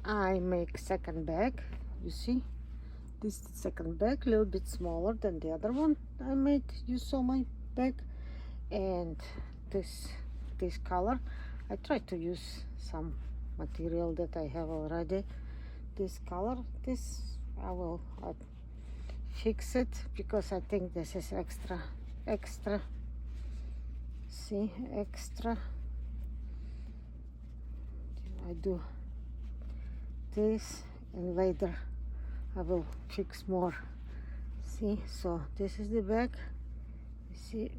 I make second bag. You see, this is the second bag, a little bit smaller than the other one I made. You saw my bag. And this color, I try to use some material that I have already. This color, this I will fix it because I think this is extra. See, extra. I do this, and later I will fix more. See, so this is the bag. You see,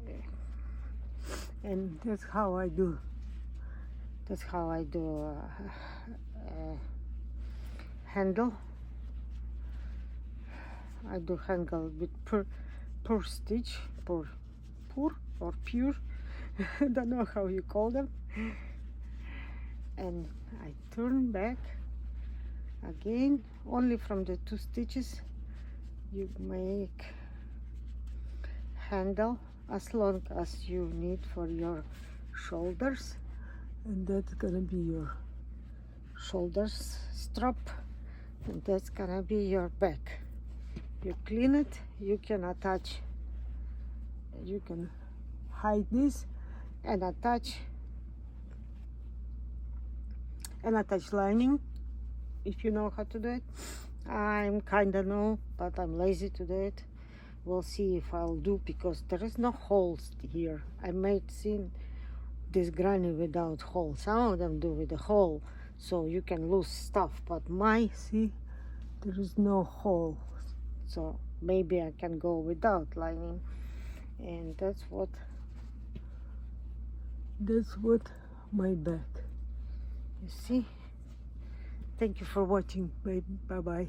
and that's how I do. That's how I do handle. I do handle with per stitch, or pure. Don't know how you call them. And I turn back again. Only from the 2 stitches you make handle as long as you need for your shoulders, and that's gonna be your shoulders strap, and that's gonna be your back. You clean it, you can attach, you can hide this and attach lining if you know how to do it. I'm kinda know, but I'm lazy to do it. We'll see if I'll do, because there is no holes here. I might see this granny without hole. Some of them do with a hole, so you can lose stuff, but see, there is no hole, so maybe I can go without lining. And that's what my back. You see. Thank you for watching. Bye bye.